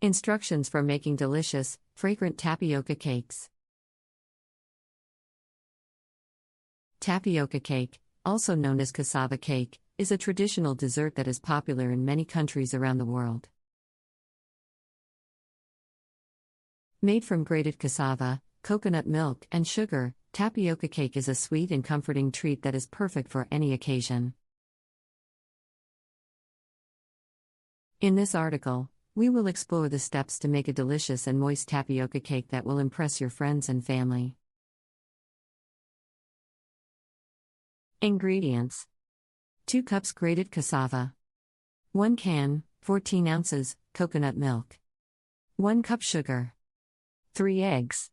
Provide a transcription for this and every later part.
Instructions for making delicious, fragrant tapioca cakes. Tapioca cake, also known as cassava cake, is a traditional dessert that is popular in many countries around the world. Made from grated cassava, coconut milk, and sugar, tapioca cake is a sweet and comforting treat that is perfect for any occasion. In this article, we will explore the steps to make a delicious and moist tapioca cake that will impress your friends and family. Ingredients: 2 cups grated cassava, 1 can, 14 ounces, coconut milk, 1 cup sugar, 3 eggs,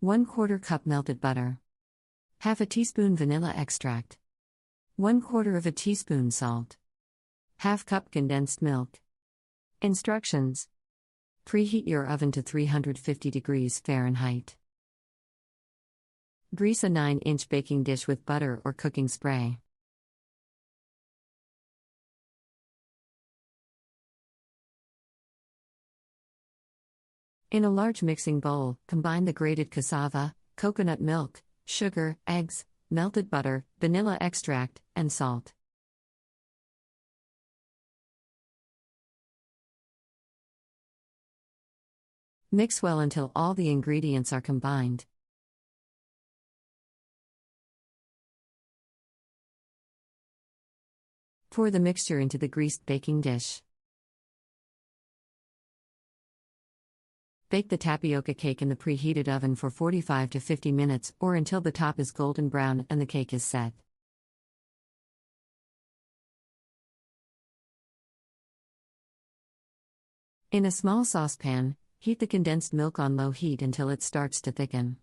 1/4 cup melted butter, half a teaspoon vanilla extract, 1/4 of a teaspoon salt, half cup condensed milk. Instructions: preheat your oven to 350 degrees Fahrenheit. Grease a 9-inch baking dish with butter or cooking spray. In a large mixing bowl, combine the grated cassava, coconut milk, sugar, eggs, melted butter, vanilla extract, and salt. Mix well until all the ingredients are combined. Pour the mixture into the greased baking dish. Bake the tapioca cake in the preheated oven for 45 to 50 minutes or until the top is golden brown and the cake is set. In a small saucepan, heat the condensed milk on low heat until it starts to thicken.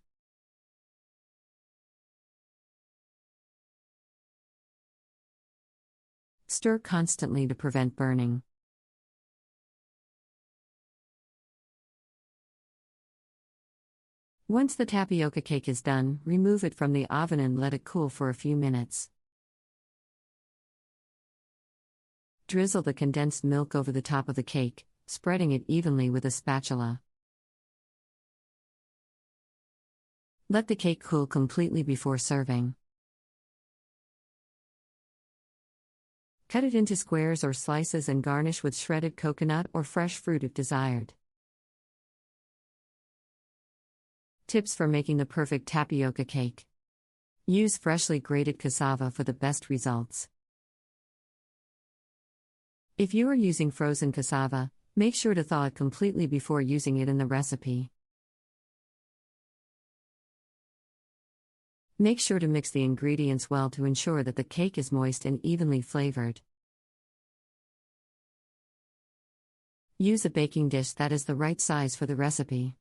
Stir constantly to prevent burning. Once the tapioca cake is done, remove it from the oven and let it cool for a few minutes. Drizzle the condensed milk over the top of the cake, spreading it evenly with a spatula. Let the cake cool completely before serving. Cut it into squares or slices and garnish with shredded coconut or fresh fruit if desired. Tips for making the perfect tapioca cake. Use freshly grated cassava for the best results. If you are using frozen cassava, make sure to thaw it completely before using it in the recipe. Make sure to mix the ingredients well to ensure that the cake is moist and evenly flavored. Use a baking dish that is the right size for the recipe.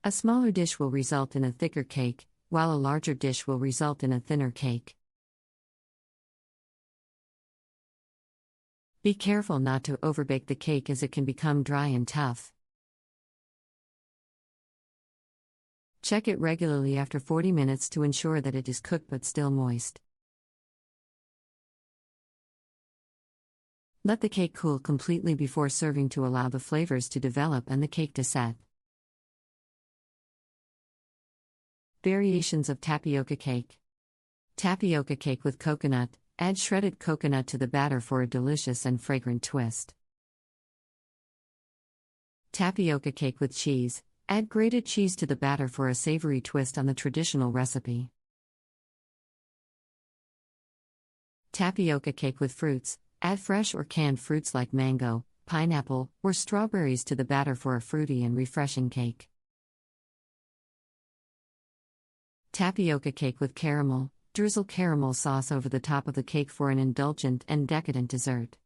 A smaller dish will result in a thicker cake, while a larger dish will result in a thinner cake. Be careful not to overbake the cake as it can become dry and tough. Check it regularly after 40 minutes to ensure that it is cooked but still moist. Let the cake cool completely before serving to allow the flavors to develop and the cake to set. Variations of tapioca cake. Tapioca cake with coconut. Add shredded coconut to the batter for a delicious and fragrant twist. Tapioca cake with cheese. Add grated cheese to the batter for a savory twist on the traditional recipe. Tapioca cake with fruits. Add fresh or canned fruits like mango, pineapple, or strawberries to the batter for a fruity and refreshing cake. Tapioca cake with caramel. Drizzle caramel sauce over the top of the cake for an indulgent and decadent dessert.